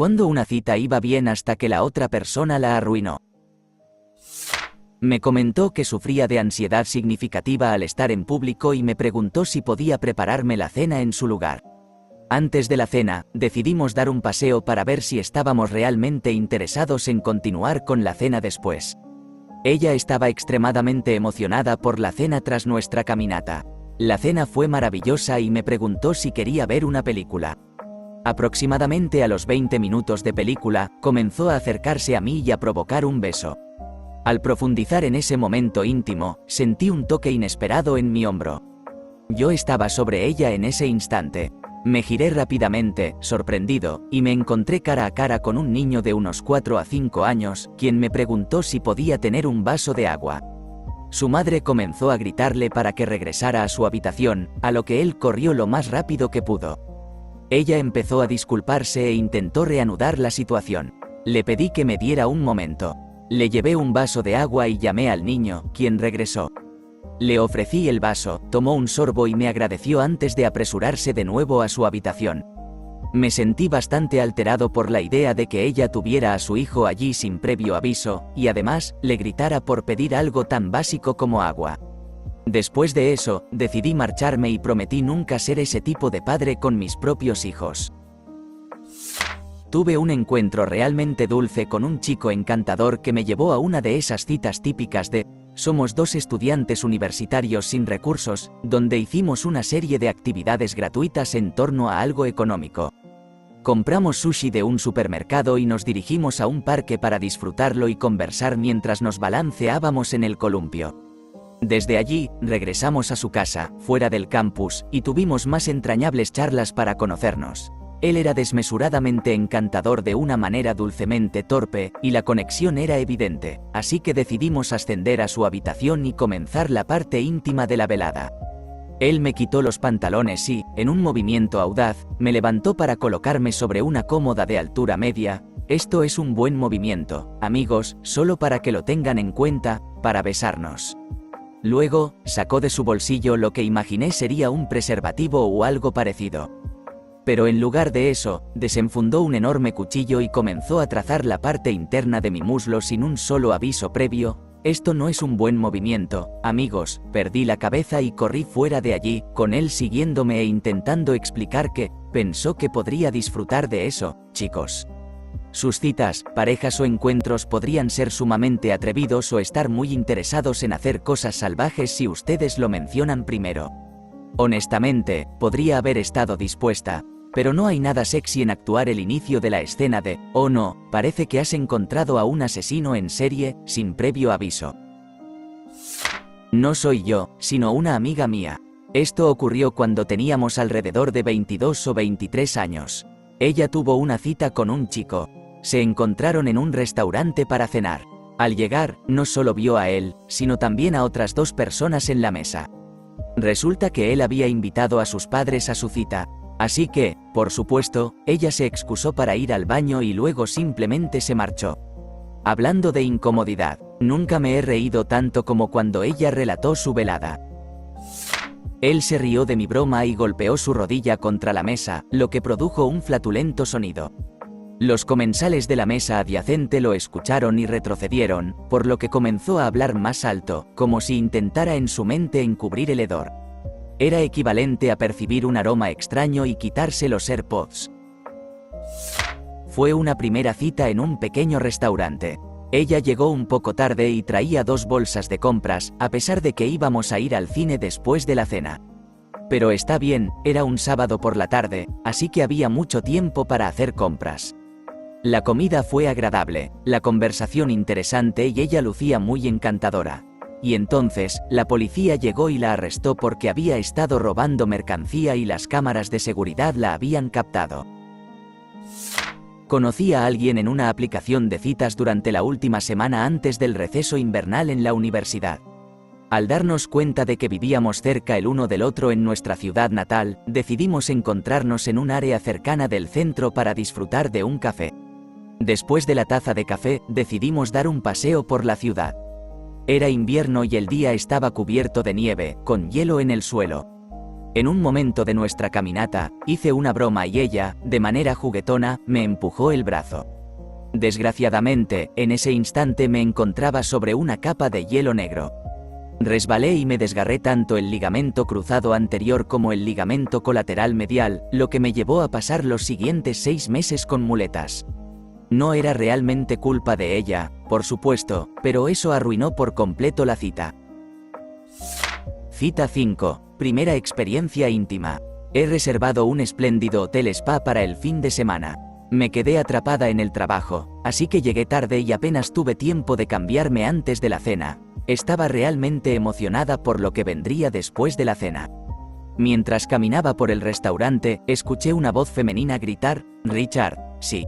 Cuando una cita iba bien hasta que la otra persona la arruinó. Me comentó que sufría de ansiedad significativa al estar en público y me preguntó si podía prepararme la cena en su lugar. Antes de la cena, decidimos dar un paseo para ver si estábamos realmente interesados en continuar con la cena después. Ella estaba extremadamente emocionada por la cena tras nuestra caminata. La cena fue maravillosa y me preguntó si quería ver una película. Aproximadamente a los 20 minutos de película, comenzó a acercarse a mí y a provocar un beso. Al profundizar en ese momento íntimo, sentí un toque inesperado en mi hombro. Yo estaba sobre ella en ese instante. Me giré rápidamente, sorprendido, y me encontré cara a cara con un niño de unos 4 a 5 años, quien me preguntó si podía tener un vaso de agua. Su madre comenzó a gritarle para que regresara a su habitación, a lo que él corrió lo más rápido que pudo. Ella empezó a disculparse e intentó reanudar la situación. Le pedí que me diera un momento. Le llevé un vaso de agua y llamé al niño, quien regresó. Le ofrecí el vaso, tomó un sorbo y me agradeció antes de apresurarse de nuevo a su habitación. Me sentí bastante alterado por la idea de que ella tuviera a su hijo allí sin previo aviso, y además, le gritara por pedir algo tan básico como agua. Después de eso, decidí marcharme y prometí nunca ser ese tipo de padre con mis propios hijos. Tuve un encuentro realmente dulce con un chico encantador que me llevó a una de esas citas típicas de "somos dos estudiantes universitarios sin recursos", donde hicimos una serie de actividades gratuitas en torno a algo económico. Compramos sushi de un supermercado y nos dirigimos a un parque para disfrutarlo y conversar mientras nos balanceábamos en el columpio. Desde allí, regresamos a su casa, fuera del campus, y tuvimos más entrañables charlas para conocernos. Él era desmesuradamente encantador de una manera dulcemente torpe, y la conexión era evidente, así que decidimos ascender a su habitación y comenzar la parte íntima de la velada. Él me quitó los pantalones y, en un movimiento audaz, me levantó para colocarme sobre una cómoda de altura media. Esto es un buen movimiento, amigos, solo para que lo tengan en cuenta, para besarnos. Luego, sacó de su bolsillo lo que imaginé sería un preservativo o algo parecido. Pero en lugar de eso, desenfundó un enorme cuchillo y comenzó a trazar la parte interna de mi muslo sin un solo aviso previo. Esto no es un buen movimiento, amigos. Perdí la cabeza y corrí fuera de allí, con él siguiéndome e intentando explicar que pensó que podría disfrutar de eso, chicos. Sus citas, parejas o encuentros podrían ser sumamente atrevidos o estar muy interesados en hacer cosas salvajes si ustedes lo mencionan primero. Honestamente, podría haber estado dispuesta, pero no hay nada sexy en actuar el inicio de la escena de "oh no, parece que has encontrado a un asesino en serie", sin previo aviso. No soy yo, sino una amiga mía. Esto ocurrió cuando teníamos alrededor de 22 o 23 años. Ella tuvo una cita con un chico. Se encontraron en un restaurante para cenar. Al llegar, no solo vio a él, sino también a otras 2 personas en la mesa. Resulta que él había invitado a sus padres a su cita, así que, por supuesto, ella se excusó para ir al baño y luego simplemente se marchó. Hablando de incomodidad, nunca me he reído tanto como cuando ella relató su velada. Él se rió de mi broma y golpeó su rodilla contra la mesa, lo que produjo un flatulento sonido. Los comensales de la mesa adyacente lo escucharon y retrocedieron, por lo que comenzó a hablar más alto, como si intentara en su mente encubrir el hedor. Era equivalente a percibir un aroma extraño y quitarse los AirPods. Fue una primera cita en un pequeño restaurante. Ella llegó un poco tarde y traía 2 bolsas de compras, a pesar de que íbamos a ir al cine después de la cena. Pero está bien, era un sábado por la tarde, así que había mucho tiempo para hacer compras. La comida fue agradable, la conversación interesante y ella lucía muy encantadora. Y entonces, la policía llegó y la arrestó porque había estado robando mercancía y las cámaras de seguridad la habían captado. Conocí a alguien en una aplicación de citas durante la última semana antes del receso invernal en la universidad. Al darnos cuenta de que vivíamos cerca el uno del otro en nuestra ciudad natal, decidimos encontrarnos en un área cercana del centro para disfrutar de un café. Después de la taza de café, decidimos dar un paseo por la ciudad. Era invierno y el día estaba cubierto de nieve, con hielo en el suelo. En un momento de nuestra caminata, hice una broma y ella, de manera juguetona, me empujó el brazo. Desgraciadamente, en ese instante me encontraba sobre una capa de hielo negro. Resbalé y me desgarré tanto el ligamento cruzado anterior como el ligamento colateral medial, lo que me llevó a pasar los siguientes 6 meses con muletas. No era realmente culpa de ella, por supuesto, pero eso arruinó por completo la cita. Cita 5. Primera experiencia íntima. He reservado un espléndido hotel spa para el fin de semana. Me quedé atrapada en el trabajo, así que llegué tarde y apenas tuve tiempo de cambiarme antes de la cena. Estaba realmente emocionada por lo que vendría después de la cena. Mientras caminaba por el restaurante, escuché una voz femenina gritar: «Richard, sí».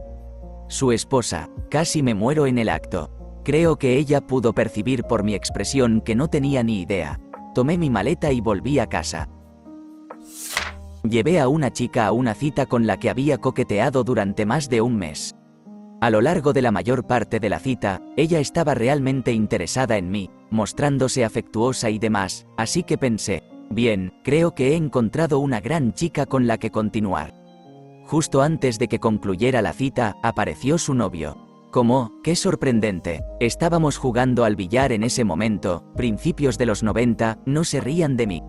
Su esposa. Casi me muero en el acto. Creo que ella pudo percibir por mi expresión que no tenía ni idea. Tomé mi maleta y volví a casa. Llevé a una chica a una cita con la que había coqueteado durante más de un mes. A lo largo de la mayor parte de la cita, ella estaba realmente interesada en mí, mostrándose afectuosa y demás, así que pensé, bien, creo que he encontrado una gran chica con la que continuar. Justo antes de que concluyera la cita, apareció su novio. ¿Cómo? ¡Qué sorprendente! Estábamos jugando al billar en ese momento, principios de los 90, no se rían de mí.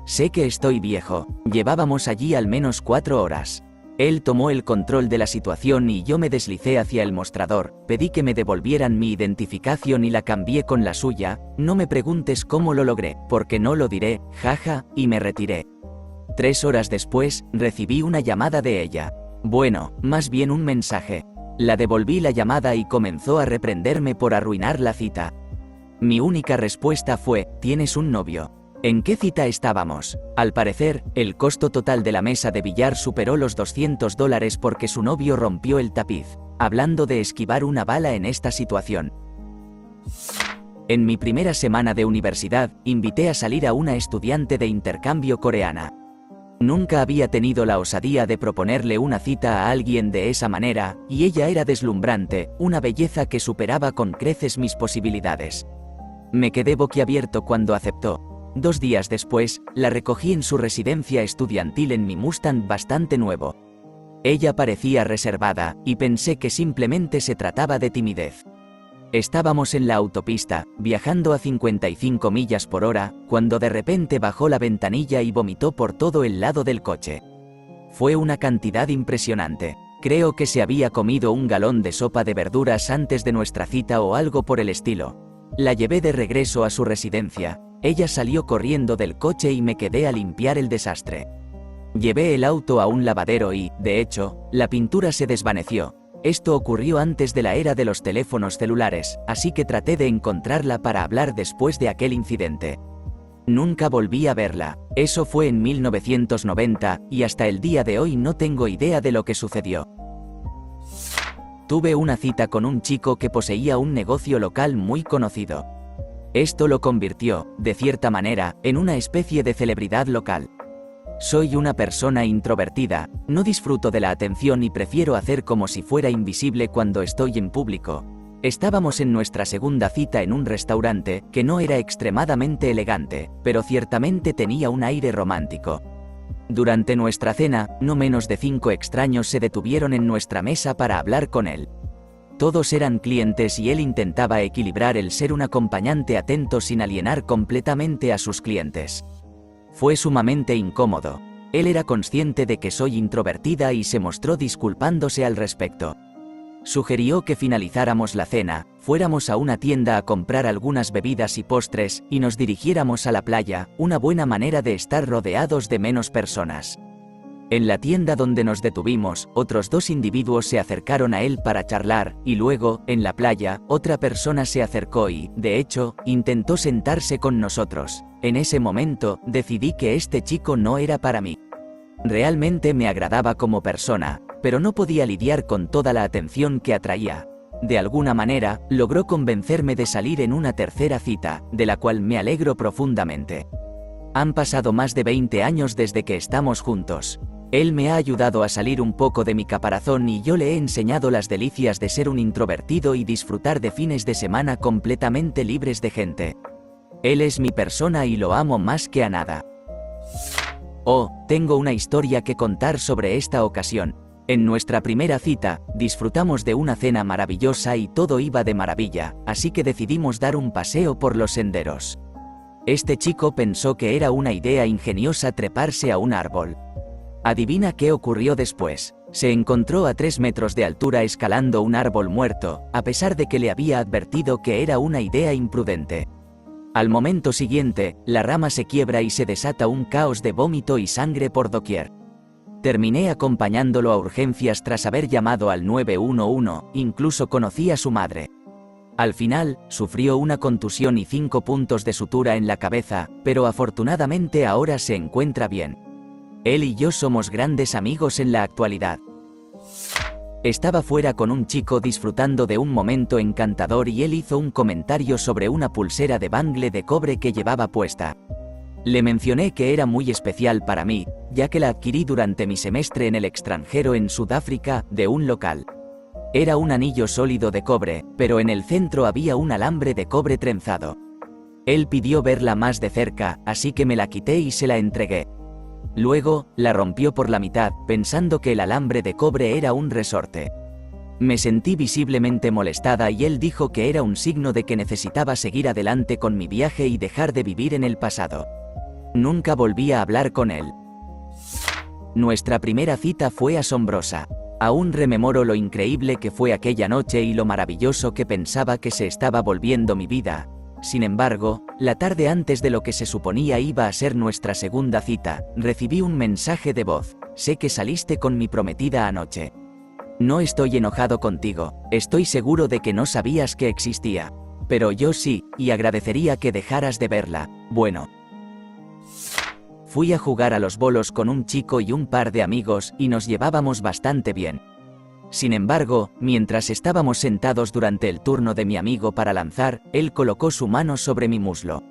Sé que estoy viejo, llevábamos allí al menos 4 horas. Él tomó el control de la situación y yo me deslicé hacia el mostrador, pedí que me devolvieran mi identificación y la cambié con la suya, no me preguntes cómo lo logré, porque no lo diré, jaja, y me retiré. 3 horas después, recibí una llamada de ella. Bueno, más bien un mensaje. La devolví la llamada y comenzó a reprenderme por arruinar la cita. Mi única respuesta fue: ¿tienes un novio? ¿En qué cita estábamos? Al parecer, el costo total de la mesa de billar superó los $200 porque su novio rompió el tapiz. Hablando de esquivar una bala en esta situación. En mi primera semana de universidad, invité a salir a una estudiante de intercambio coreana. Nunca había tenido la osadía de proponerle una cita a alguien de esa manera, y ella era deslumbrante, una belleza que superaba con creces mis posibilidades. Me quedé boquiabierto cuando aceptó. 2 días después, la recogí en su residencia estudiantil en mi Mustang bastante nuevo. Ella parecía reservada, y pensé que simplemente se trataba de timidez. Estábamos en la autopista, viajando a 55 millas por hora, cuando de repente bajó la ventanilla y vomitó por todo el lado del coche. Fue una cantidad impresionante. Creo que se había comido un galón de sopa de verduras antes de nuestra cita o algo por el estilo. La llevé de regreso a su residencia. Ella salió corriendo del coche y me quedé a limpiar el desastre. Llevé el auto a un lavadero y, de hecho, la pintura se desvaneció. Esto ocurrió antes de la era de los teléfonos celulares, así que traté de encontrarla para hablar después de aquel incidente. Nunca volví a verla. Eso fue en 1990, y hasta el día de hoy no tengo idea de lo que sucedió. Tuve una cita con un chico que poseía un negocio local muy conocido. Esto lo convirtió, de cierta manera, en una especie de celebridad local. Soy una persona introvertida, no disfruto de la atención y prefiero hacer como si fuera invisible cuando estoy en público. Estábamos en nuestra segunda cita en un restaurante, que no era extremadamente elegante, pero ciertamente tenía un aire romántico. Durante nuestra cena, no menos de 5 extraños se detuvieron en nuestra mesa para hablar con él. Todos eran clientes y él intentaba equilibrar el ser un acompañante atento sin alienar completamente a sus clientes. Fue sumamente incómodo. Él era consciente de que soy introvertida y se mostró disculpándose al respecto. Sugirió que finalizáramos la cena, fuéramos a una tienda a comprar algunas bebidas y postres, y nos dirigiéramos a la playa, una buena manera de estar rodeados de menos personas. En la tienda donde nos detuvimos, otros 2 individuos se acercaron a él para charlar, y luego, en la playa, otra persona se acercó y, de hecho, intentó sentarse con nosotros. En ese momento, decidí que este chico no era para mí. Realmente me agradaba como persona, pero no podía lidiar con toda la atención que atraía. De alguna manera, logró convencerme de salir en una tercera cita, de la cual me alegro profundamente. Han pasado más de 20 años desde que estamos juntos. Él me ha ayudado a salir un poco de mi caparazón y yo le he enseñado las delicias de ser un introvertido y disfrutar de fines de semana completamente libres de gente. Él es mi persona y lo amo más que a nada. Oh, tengo una historia que contar sobre esta ocasión. En nuestra primera cita, disfrutamos de una cena maravillosa y todo iba de maravilla, así que decidimos dar un paseo por los senderos. Este chico pensó que era una idea ingeniosa treparse a un árbol. Adivina qué ocurrió después. Se encontró a 3 metros de altura escalando un árbol muerto, a pesar de que le había advertido que era una idea imprudente. Al momento siguiente, la rama se quiebra y se desata un caos de vómito y sangre por doquier. Terminé acompañándolo a urgencias tras haber llamado al 911, incluso conocí a su madre. Al final, sufrió una contusión y 5 puntos de sutura en la cabeza, pero afortunadamente ahora se encuentra bien. Él y yo somos grandes amigos en la actualidad. Estaba fuera con un chico disfrutando de un momento encantador y él hizo un comentario sobre una pulsera de bangle de cobre que llevaba puesta. Le mencioné que era muy especial para mí, ya que la adquirí durante mi semestre en el extranjero en Sudáfrica, de un local. Era un anillo sólido de cobre, pero en el centro había un alambre de cobre trenzado. Él pidió verla más de cerca, así que me la quité y se la entregué. Luego, la rompió por la mitad, pensando que el alambre de cobre era un resorte. Me sentí visiblemente molestada y él dijo que era un signo de que necesitaba seguir adelante con mi viaje y dejar de vivir en el pasado. Nunca volví a hablar con él. Nuestra primera cita fue asombrosa. Aún rememoro lo increíble que fue aquella noche y lo maravilloso que pensaba que se estaba volviendo mi vida. Sin embargo, la tarde antes de lo que se suponía iba a ser nuestra segunda cita, recibí un mensaje de voz. Sé que saliste con mi prometida anoche. No estoy enojado contigo, estoy seguro de que no sabías que existía. Pero yo sí, y agradecería que dejaras de verla. Bueno. Fui a jugar a los bolos con un chico y un par de amigos y nos llevábamos bastante bien. Sin embargo, mientras estábamos sentados durante el turno de mi amigo para lanzar, él colocó su mano sobre mi muslo.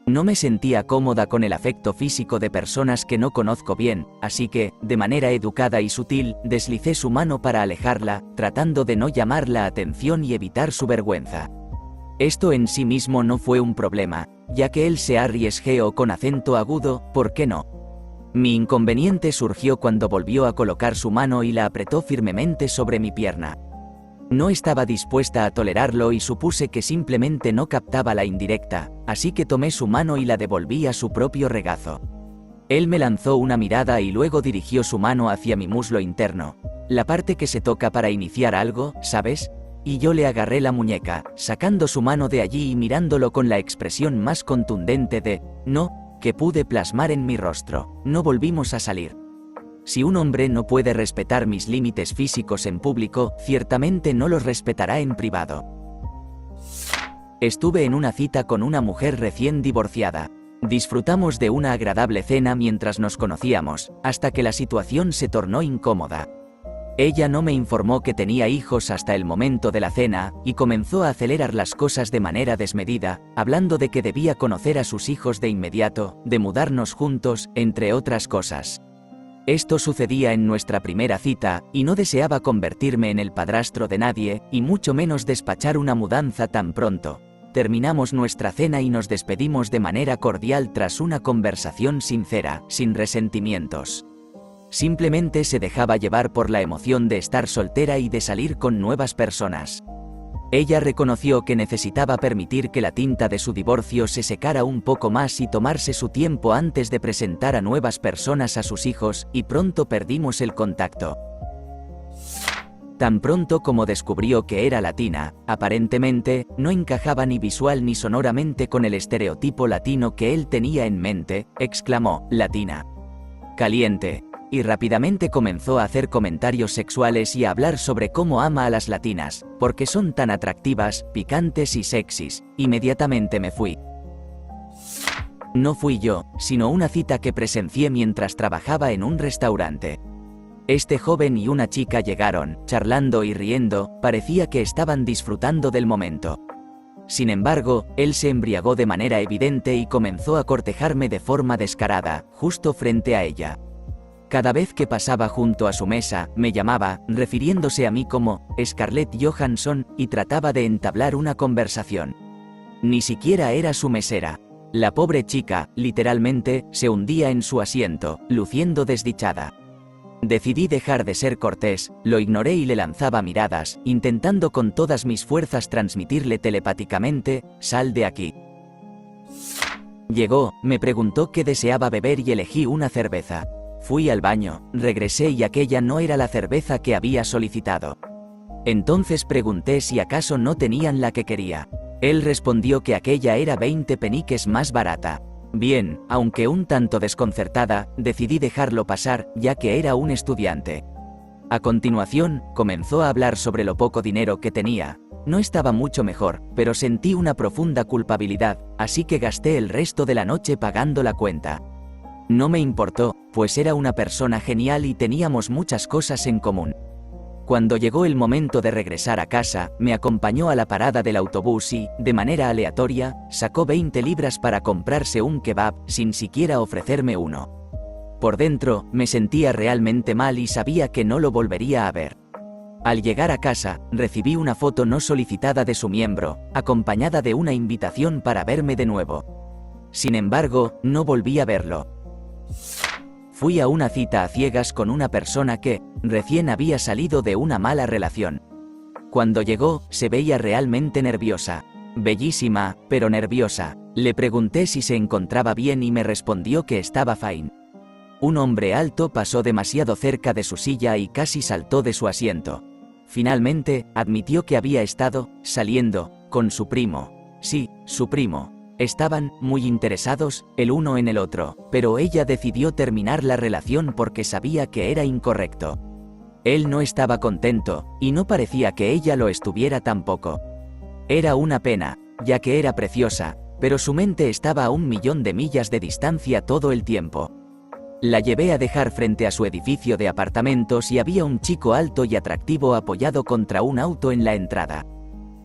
No me sentía cómoda con el afecto físico de personas que no conozco bien, así que, de manera educada y sutil, deslicé su mano para alejarla, tratando de no llamar la atención y evitar su vergüenza. Esto en sí mismo no fue un problema, ya que él se arriesgó con acento agudo, ¿por qué no? Mi inconveniente surgió cuando volvió a colocar su mano y la apretó firmemente sobre mi pierna. No estaba dispuesta a tolerarlo y supuse que simplemente no captaba la indirecta, así que tomé su mano y la devolví a su propio regazo. Él me lanzó una mirada y luego dirigió su mano hacia mi muslo interno. La parte que se toca para iniciar algo, ¿sabes? Y yo le agarré la muñeca, sacando su mano de allí y mirándolo con la expresión más contundente de «no», que pude plasmar en mi rostro. No volvimos a salir. Si un hombre no puede respetar mis límites físicos en público, ciertamente no los respetará en privado. Estuve en una cita con una mujer recién divorciada. Disfrutamos de una agradable cena mientras nos conocíamos, hasta que la situación se tornó incómoda. Ella no me informó que tenía hijos hasta el momento de la cena, y comenzó a acelerar las cosas de manera desmedida, hablando de que debía conocer a sus hijos de inmediato, de mudarnos juntos, entre otras cosas. Esto sucedía en nuestra primera cita, y no deseaba convertirme en el padrastro de nadie, y mucho menos despachar una mudanza tan pronto. Terminamos nuestra cena y nos despedimos de manera cordial tras una conversación sincera, sin resentimientos. Simplemente se dejaba llevar por la emoción de estar soltera y de salir con nuevas personas. Ella reconoció que necesitaba permitir que la tinta de su divorcio se secara un poco más y tomarse su tiempo antes de presentar a nuevas personas a sus hijos, y pronto perdimos el contacto. Tan pronto como descubrió que era latina, aparentemente, no encajaba ni visual ni sonoramente con el estereotipo latino que él tenía en mente, exclamó, «latina. Caliente». Y rápidamente comenzó a hacer comentarios sexuales y a hablar sobre cómo ama a las latinas, porque son tan atractivas, picantes y sexys. Inmediatamente me fui. No fui yo, sino una cita que presencié mientras trabajaba en un restaurante. Este joven y una chica llegaron, charlando y riendo, parecía que estaban disfrutando del momento. Sin embargo, él se embriagó de manera evidente y comenzó a cortejarme de forma descarada, justo frente a ella. Cada vez que pasaba junto a su mesa, me llamaba, refiriéndose a mí como Scarlett Johansson, y trataba de entablar una conversación. Ni siquiera era su mesera. La pobre chica, literalmente, se hundía en su asiento, luciendo desdichada. Decidí dejar de ser cortés, lo ignoré y le lanzaba miradas, intentando con todas mis fuerzas transmitirle telepáticamente: «Sal de aquí». Llegó, me preguntó qué deseaba beber y elegí una cerveza. Fui al baño, regresé y aquella no era la cerveza que había solicitado. Entonces pregunté si acaso no tenían la que quería. Él respondió que aquella era 20 peniques más barata. Bien, aunque un tanto desconcertada, decidí dejarlo pasar, ya que era un estudiante. A continuación, comenzó a hablar sobre lo poco dinero que tenía. No estaba mucho mejor, pero sentí una profunda culpabilidad, así que gasté el resto de la noche pagando la cuenta. No me importó, pues era una persona genial y teníamos muchas cosas en común. Cuando llegó el momento de regresar a casa, me acompañó a la parada del autobús y, de manera aleatoria, sacó 20 libras para comprarse un kebab, sin siquiera ofrecerme uno. Por dentro, me sentía realmente mal y sabía que no lo volvería a ver. Al llegar a casa, recibí una foto no solicitada de su miembro, acompañada de una invitación para verme de nuevo. Sin embargo, no volví a verlo. Fui a una cita a ciegas con una persona que, recién había salido de una mala relación. Cuando llegó, se veía realmente nerviosa. Bellísima, pero nerviosa. Le pregunté si se encontraba bien y me respondió que estaba fine. Un hombre alto pasó demasiado cerca de su silla y casi saltó de su asiento. Finalmente, admitió que había estado saliendo con su primo. Sí, su primo. Estaban muy interesados, el uno en el otro, pero ella decidió terminar la relación porque sabía que era incorrecto. Él no estaba contento, y no parecía que ella lo estuviera tampoco. Era una pena, ya que era preciosa, pero su mente estaba a 1.000.000 de millas de distancia todo el tiempo. La llevé a dejar frente a su edificio de apartamentos y había un chico alto y atractivo apoyado contra un auto en la entrada.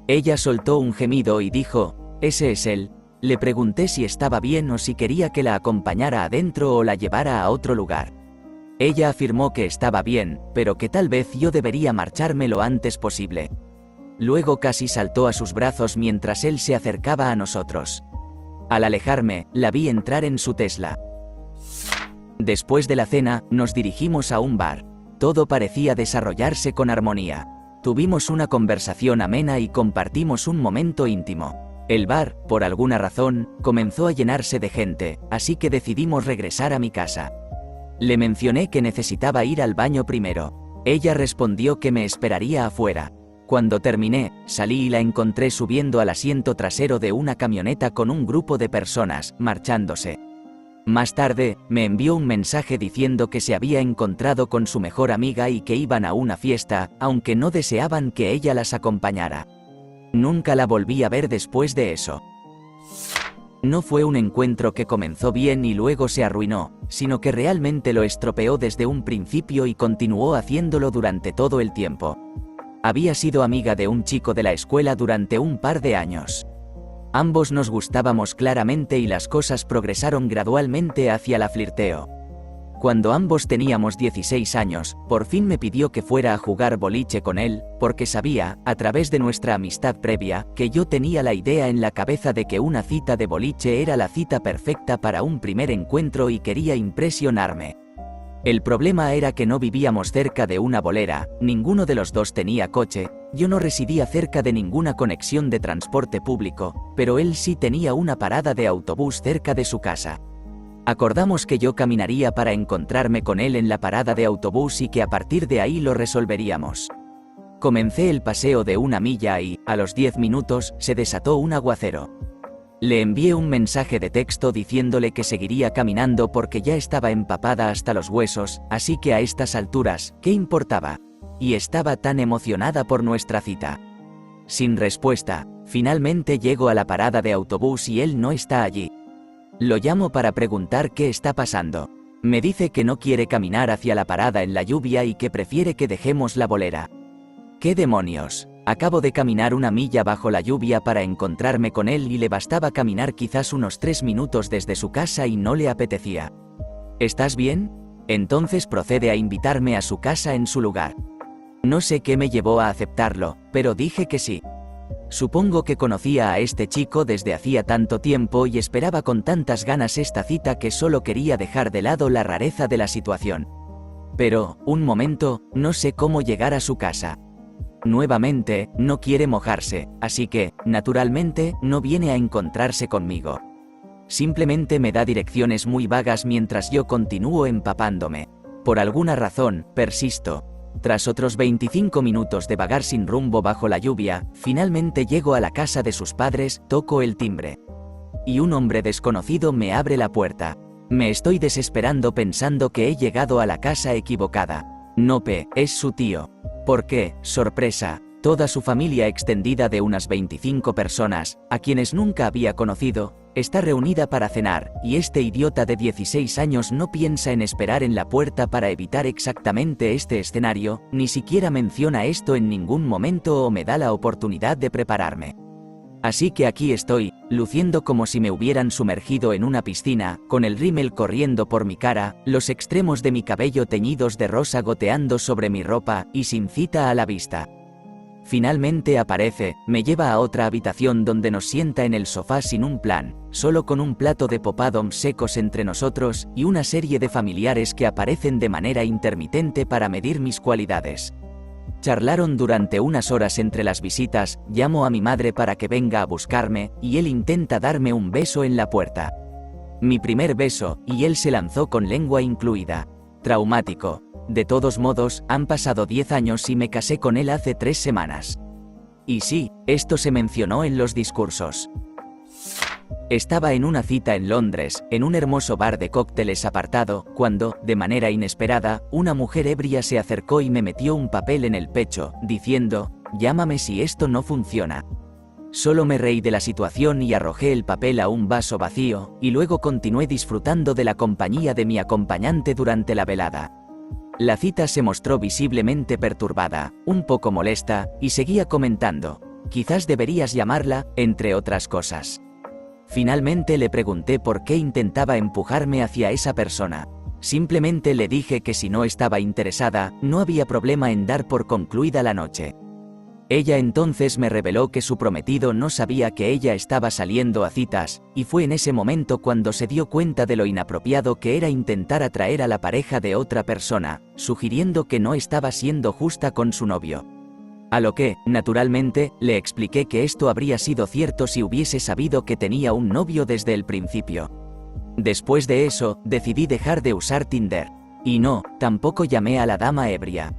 Ella soltó un gemido y dijo: «Ese es él». Le pregunté si estaba bien o si quería que la acompañara adentro o la llevara a otro lugar. Ella afirmó que estaba bien, pero que tal vez yo debería marcharme lo antes posible. Luego casi saltó a sus brazos mientras él se acercaba a nosotros. Al alejarme, la vi entrar en su Tesla. Después de la cena, nos dirigimos a un bar. Todo parecía desarrollarse con armonía. Tuvimos una conversación amena y compartimos un momento íntimo. El bar, por alguna razón, comenzó a llenarse de gente, así que decidimos regresar a mi casa. Le mencioné que necesitaba ir al baño primero. Ella respondió que me esperaría afuera. Cuando terminé, salí y la encontré subiendo al asiento trasero de una camioneta con un grupo de personas, marchándose. Más tarde, me envió un mensaje diciendo que se había encontrado con su mejor amiga y que iban a una fiesta, aunque no deseaban que ella las acompañara. Nunca la volví a ver después de eso. No fue un encuentro que comenzó bien y luego se arruinó, sino que realmente lo estropeó desde un principio y continuó haciéndolo durante todo el tiempo. Había sido amiga de un chico de la escuela durante un par de años. Ambos nos gustábamos claramente y las cosas progresaron gradualmente hacia la flirteo. Cuando ambos teníamos 16 años, por fin me pidió que fuera a jugar boliche con él, porque sabía, a través de nuestra amistad previa, que yo tenía la idea en la cabeza de que una cita de boliche era la cita perfecta para un primer encuentro y quería impresionarme. El problema era que no vivíamos cerca de una bolera, ninguno de los dos tenía coche, yo no residía cerca de ninguna conexión de transporte público, pero él sí tenía una parada de autobús cerca de su casa. Acordamos que yo caminaría para encontrarme con él en la parada de autobús y que a partir de ahí lo resolveríamos. Comencé el paseo de 1 milla y, a los 10 minutos, se desató un aguacero. Le envié un mensaje de texto diciéndole que seguiría caminando porque ya estaba empapada hasta los huesos, así que a estas alturas, ¿qué importaba? Y estaba tan emocionada por nuestra cita. Sin respuesta, finalmente llego a la parada de autobús y él no está allí. Lo llamo para preguntar qué está pasando. Me dice que no quiere caminar hacia la parada en la lluvia y que prefiere que dejemos la bolera. ¿Qué demonios? Acabo de caminar 1 milla bajo la lluvia para encontrarme con él y le bastaba caminar quizás unos 3 minutos desde su casa y no le apetecía. ¿Estás bien? Entonces procede a invitarme a su casa en su lugar. No sé qué me llevó a aceptarlo, pero dije que sí. Supongo que conocía a este chico desde hacía tanto tiempo y esperaba con tantas ganas esta cita que solo quería dejar de lado la rareza de la situación. Pero, un momento, no sé cómo llegar a su casa. Nuevamente, no quiere mojarse, así que, naturalmente, no viene a encontrarse conmigo. Simplemente me da direcciones muy vagas mientras yo continúo empapándome. Por alguna razón, persisto. Tras otros 25 minutos de vagar sin rumbo bajo la lluvia, finalmente llego a la casa de sus padres, toco el timbre. Y un hombre desconocido me abre la puerta. Me estoy desesperando pensando que he llegado a la casa equivocada. Nope, es su tío. ¿Por qué? Sorpresa. Toda su familia extendida de unas 25 personas, a quienes nunca había conocido, está reunida para cenar, y este idiota de 16 años no piensa en esperar en la puerta para evitar exactamente este escenario, ni siquiera menciona esto en ningún momento o me da la oportunidad de prepararme. Así que aquí estoy, luciendo como si me hubieran sumergido en una piscina, con el rímel corriendo por mi cara, los extremos de mi cabello teñidos de rosa goteando sobre mi ropa, y sin cita a la vista. Finalmente aparece, me lleva a otra habitación donde nos sienta en el sofá sin un plan, solo con un plato de poppadoms secos entre nosotros, y una serie de familiares que aparecen de manera intermitente para medir mis cualidades. Charlaron durante unas horas entre las visitas, llamo a mi madre para que venga a buscarme, y él intenta darme un beso en la puerta. Mi primer beso, y él se lanzó con lengua incluida. Traumático. De todos modos, han pasado 10 años y me casé con él hace 3 semanas. Y sí, esto se mencionó en los discursos. Estaba en una cita en Londres, en un hermoso bar de cócteles apartado, cuando, de manera inesperada, una mujer ebria se acercó y me metió un papel en el pecho, diciendo, «Llámame si esto no funciona». Solo me reí de la situación y arrojé el papel a un vaso vacío, y luego continué disfrutando de la compañía de mi acompañante durante la velada. La cita se mostró visiblemente perturbada, un poco molesta, y seguía comentando, «Quizás deberías llamarla», entre otras cosas. Finalmente le pregunté por qué intentaba empujarme hacia esa persona. Simplemente le dije que si no estaba interesada, no había problema en dar por concluida la noche. Ella entonces me reveló que su prometido no sabía que ella estaba saliendo a citas, y fue en ese momento cuando se dio cuenta de lo inapropiado que era intentar atraer a la pareja de otra persona, sugiriendo que no estaba siendo justa con su novio. A lo que, naturalmente, le expliqué que esto habría sido cierto si hubiese sabido que tenía un novio desde el principio. Después de eso, decidí dejar de usar Tinder. Y no, tampoco llamé a la dama ebria.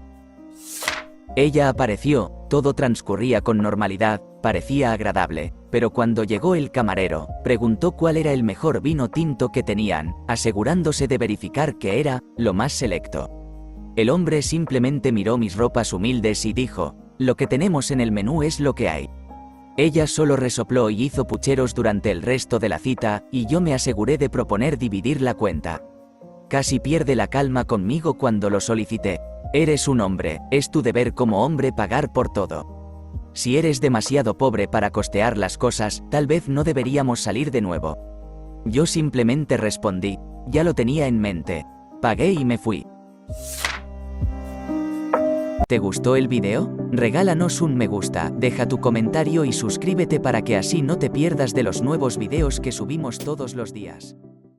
Ella apareció, todo transcurría con normalidad, parecía agradable, pero cuando llegó el camarero, preguntó cuál era el mejor vino tinto que tenían, asegurándose de verificar que era lo más selecto. El hombre simplemente miró mis ropas humildes y dijo, «Lo que tenemos en el menú es lo que hay». Ella solo resopló y hizo pucheros durante el resto de la cita, y yo me aseguré de proponer dividir la cuenta. Casi pierde la calma conmigo cuando lo solicité. Eres un hombre, es tu deber como hombre pagar por todo. Si eres demasiado pobre para costear las cosas, tal vez no deberíamos salir de nuevo. Yo simplemente respondí, ya lo tenía en mente. Pagué y me fui. ¿Te gustó el video? Regálanos un me gusta, deja tu comentario y suscríbete para que así no te pierdas de los nuevos videos que subimos todos los días.